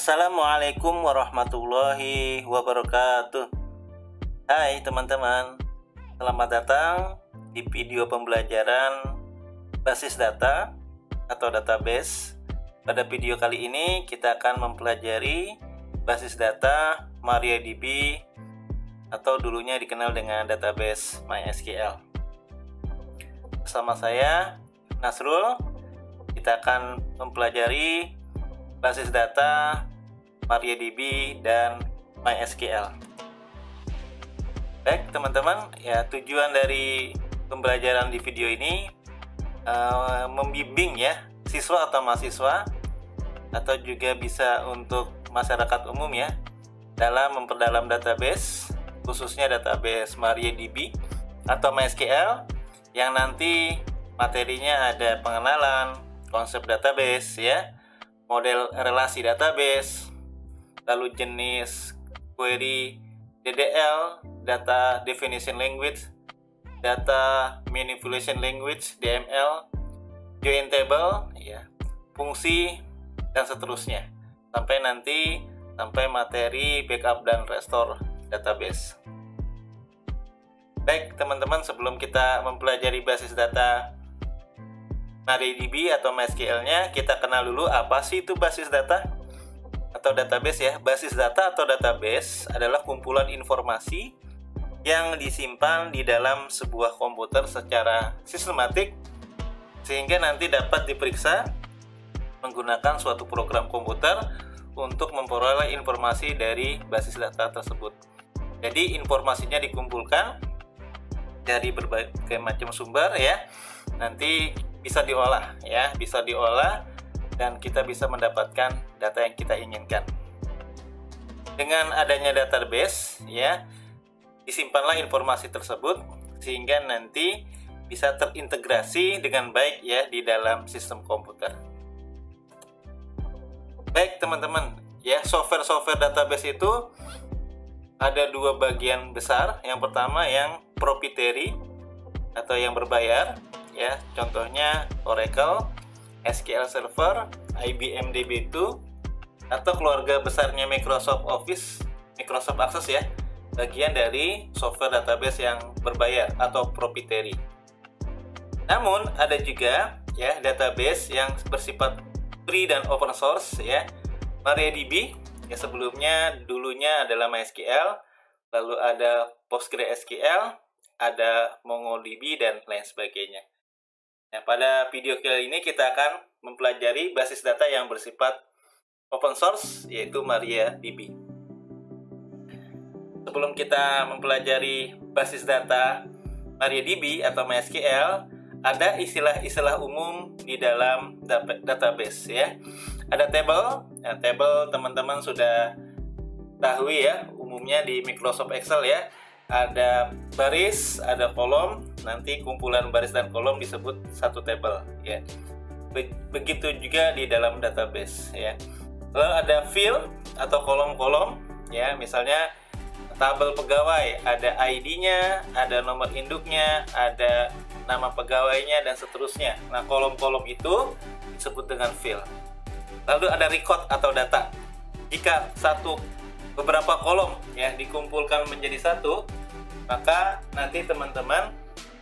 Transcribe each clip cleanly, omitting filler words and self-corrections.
Assalamualaikum warahmatullahi wabarakatuh. Hai teman-teman, selamat datang di video pembelajaran basis data atau database. Pada video kali ini kita akan mempelajari basis data MariaDB atau dulunya dikenal dengan database MySQL. Bersama saya Nasrul, kita akan mempelajari basis data MariaDB dan MySQL. Baik teman-teman, ya tujuan dari pembelajaran di video ini membimbing ya siswa atau mahasiswa atau juga bisa untuk masyarakat umum ya dalam memperdalam database, khususnya database MariaDB atau MySQL yang nanti materinya ada pengenalan konsep database ya, model relasi database, lalu jenis query DDL, data definition language, data manipulation language DML, join table, ya, fungsi dan seterusnya sampai materi backup dan restore database. Baik teman-teman, sebelum kita mempelajari basis data MariaDB atau MySQL-nya, kita kenal dulu apa sih itu basis data atau database ya. Basis data atau database adalah kumpulan informasi yang disimpan di dalam sebuah komputer secara sistematik sehingga nanti dapat diperiksa menggunakan suatu program komputer untuk memperoleh informasi dari basis data tersebut. Jadi informasinya dikumpulkan dari berbagai macam sumber ya. Nanti bisa diolah dan kita bisa mendapatkan data yang kita inginkan. Dengan adanya database ya, disimpanlah informasi tersebut sehingga nanti bisa terintegrasi dengan baik ya di dalam sistem komputer. Baik teman-teman, ya software database itu ada dua bagian besar. Yang pertama yang proprietary atau yang berbayar. Ya, contohnya Oracle, SQL Server, IBM DB2, atau keluarga besarnya Microsoft Office, Microsoft Access ya, bagian dari software database yang berbayar atau proprietary. Namun ada juga ya database yang bersifat free dan open source ya. MariaDB ya sebelumnya dulunya adalah MySQL, lalu ada PostgreSQL, ada MongoDB dan lain sebagainya. Nah, pada video kali ini kita akan mempelajari basis data yang bersifat open source, yaitu MariaDB. Sebelum kita mempelajari basis data MariaDB atau MySQL, ada istilah-istilah umum di dalam database ya. Ada table. Nah, table teman-teman sudah tahu ya, umumnya di Microsoft Excel ya. Ada baris, ada kolom, nanti kumpulan baris dan kolom disebut satu table ya. Begitu juga di dalam database ya. Lalu ada field atau kolom-kolom ya, misalnya tabel pegawai, ada ID-nya, ada nomor induknya, ada nama pegawainya dan seterusnya. Nah, kolom-kolom itu disebut dengan field. Lalu ada record atau data. Jika beberapa kolom ya dikumpulkan menjadi satu, maka nanti teman-teman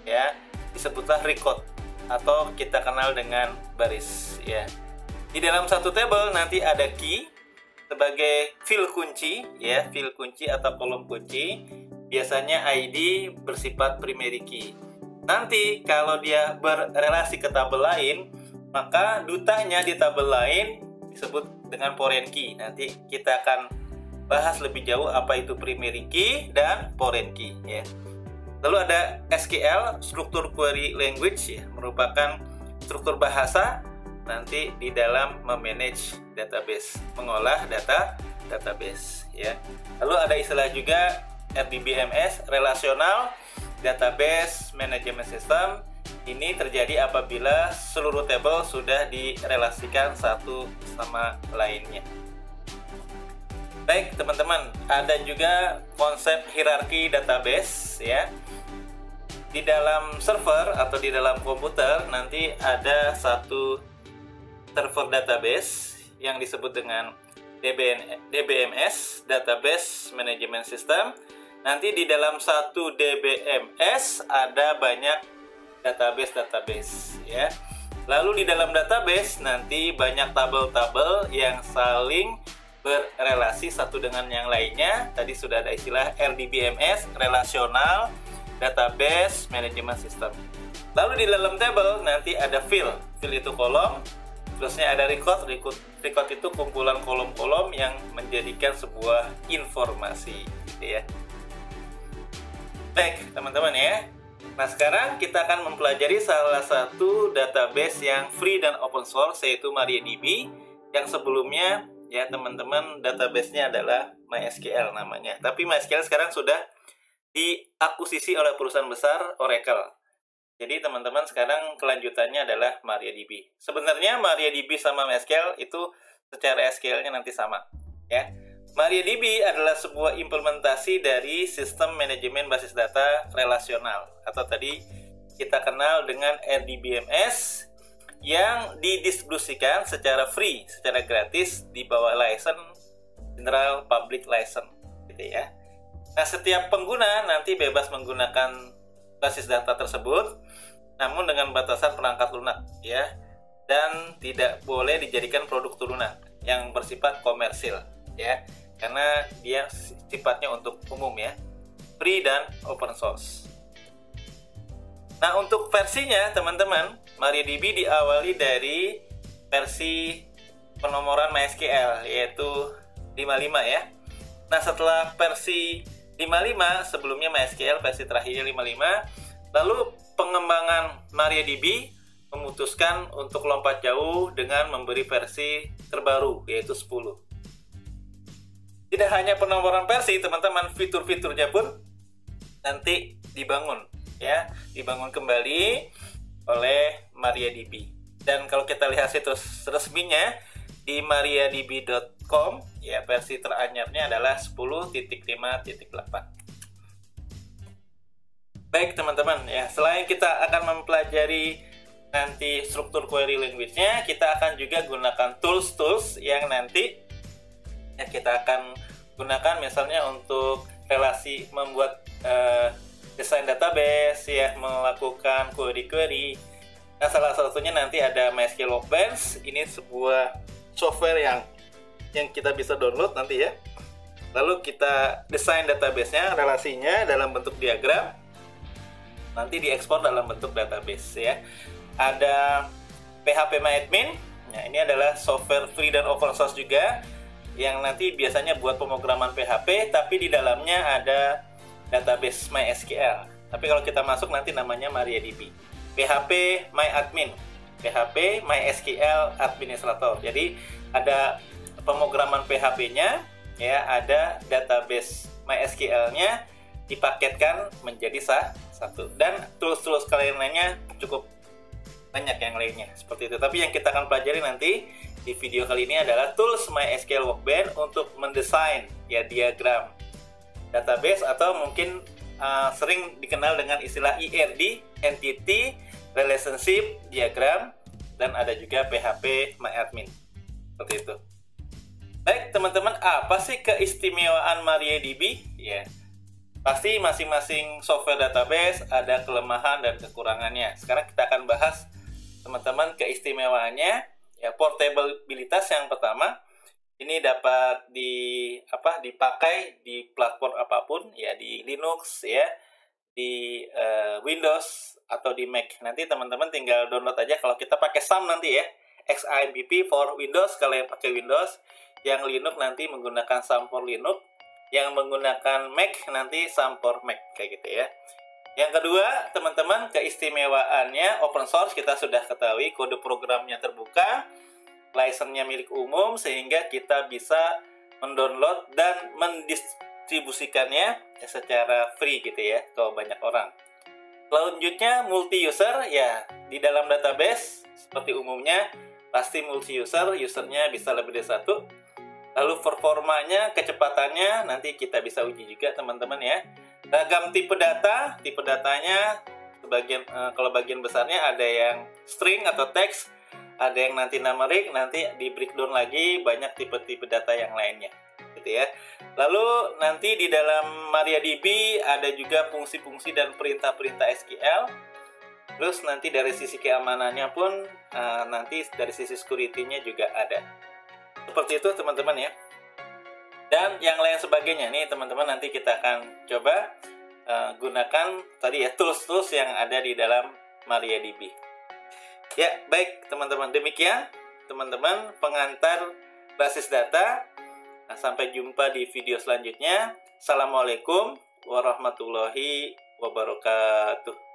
ya disebutlah record atau kita kenal dengan baris ya. Di dalam satu table nanti ada key sebagai field kunci ya, field kunci atau kolom kunci. Biasanya ID bersifat primary key. Nanti kalau dia berrelasi ke tabel lain, maka dutanya di tabel lain disebut dengan foreign key. Nanti kita akan bahas lebih jauh apa itu primary key dan foreign key ya. Lalu ada SQL, struktur query language ya, merupakan struktur bahasa nanti di dalam memanage database, mengolah database ya. Lalu ada istilah juga RDBMS, relational database management system. Ini terjadi apabila seluruh table sudah direlasikan satu sama lainnya. Baik teman-teman, ada juga konsep hierarki database ya. Di dalam server atau di dalam komputer nanti ada satu server database yang disebut dengan DBMS, Database Management System. Nanti di dalam satu DBMS ada banyak database ya. Lalu di dalam database nanti banyak tabel-tabel yang saling berrelasi satu dengan yang lainnya. Tadi sudah ada istilah RDBMS, Relational Database Management System. Lalu di dalam tabel nanti ada field itu kolom, terusnya ada record itu kumpulan kolom-kolom yang menjadikan sebuah informasi, gitu ya. Baik, teman-teman ya. Nah, sekarang kita akan mempelajari salah satu database yang free dan open source, yaitu MariaDB, yang sebelumnya ya teman-teman database-nya adalah MySQL namanya. Tapi MySQL sekarang sudah diakuisisi oleh perusahaan besar Oracle. Jadi teman-teman sekarang kelanjutannya adalah MariaDB. Sebenarnya MariaDB sama MySQL itu secara SQL-nya nanti sama, ya. MariaDB adalah sebuah implementasi dari sistem manajemen basis data relasional atau tadi kita kenal dengan RDBMS yang didistribusikan secara free, secara gratis di bawah license General Public License, gitu ya. Nah, setiap pengguna nanti bebas menggunakan basis data tersebut, namun dengan batasan perangkat lunak, ya, dan tidak boleh dijadikan produk turunan yang bersifat komersil, ya. Karena dia sifatnya untuk umum ya, free dan open source. Nah, untuk versinya teman-teman, MariaDB diawali dari versi penomoran MySQL yaitu 55 ya. Nah, setelah versi 55, sebelumnya MySQL versi terakhirnya 55, lalu pengembangan MariaDB memutuskan untuk lompat jauh dengan memberi versi terbaru yaitu 10. Tidak hanya penomoran versi, teman-teman, fitur-fiturnya pun nanti dibangun kembali oleh MariaDB. Dan kalau kita lihat situs resminya di mariadb.com, ya, versi teranyarnya adalah 10.5.8. Baik teman-teman, ya, selain kita akan mempelajari nanti struktur query language-nya, kita akan juga gunakan tools-tools yang nanti ya kita akan gunakan misalnya untuk relasi membuat desain database, ya, melakukan query-query. Nah, salah satunya nanti ada MySQL Workbench. Ini sebuah software yang kita bisa download nanti ya. Lalu kita desain database-nya, relasinya dalam bentuk diagram. Nanti diekspor dalam bentuk database ya. Ada PHP MyAdmin. Nah, ini adalah software free dan open source juga, yang nanti biasanya buat pemrograman PHP, tapi di dalamnya ada database MySQL. Tapi kalau kita masuk nanti namanya MariaDB. PHP MyAdmin, PHP MySQL Administrator. Jadi ada pemrograman PHP-nya, ya, ada database MySQL-nya dipaketkan menjadi satu. Dan tools-tools kalian lainnya cukup banyak yang lainnya seperti itu. Tapi yang kita akan pelajari nanti di video kali ini adalah tools MySQL Workbench untuk mendesain ya diagram database atau mungkin sering dikenal dengan istilah ERD, Entity Relationship Diagram, dan ada juga PHP MyAdmin seperti itu. Baik teman-teman, apa sih keistimewaan MariaDB? Ya, pasti masing-masing software database ada kelemahan dan kekurangannya. Sekarang kita akan bahas teman-teman keistimewaannya. Ya, portabilitas yang pertama, ini dapat dipakai di platform apapun, ya, di Linux, ya, di Windows atau di Mac. Nanti teman-teman tinggal download aja. Kalau kita pakai SAM nanti ya, XAMPP for Windows kalau yang pakai Windows, yang Linux nanti menggunakan SAM for Linux, yang menggunakan Mac nanti SAM for Mac, kayak gitu ya. Yang kedua, teman-teman, keistimewaannya open source kita sudah ketahui, kode programnya terbuka, license-nya milik umum, sehingga kita bisa mendownload dan mendistribusikannya ya, secara free gitu ya ke banyak orang. Selanjutnya multi-user, ya, di dalam database seperti umumnya pasti multi-user, usernya bisa lebih dari satu. Lalu performanya, kecepatannya nanti kita bisa uji juga teman-teman ya. Ragam tipe datanya sebagian kalau bagian besarnya ada yang string atau teks, ada yang nanti numeric, nanti di breakdown lagi banyak tipe-tipe data yang lainnya, gitu ya. Lalu nanti di dalam MariaDB ada juga fungsi-fungsi dan perintah-perintah SQL. Terus nanti dari sisi keamanannya pun nanti dari sisi security-nya juga ada. Seperti itu teman-teman ya. Dan yang lain sebagainya nih teman-teman, nanti kita akan coba gunakan tadi ya tools-tools yang ada di dalam MariaDB. Ya, baik teman-teman, demikian teman-teman pengantar basis data. Nah, sampai jumpa di video selanjutnya. Assalamualaikum warahmatullahi wabarakatuh.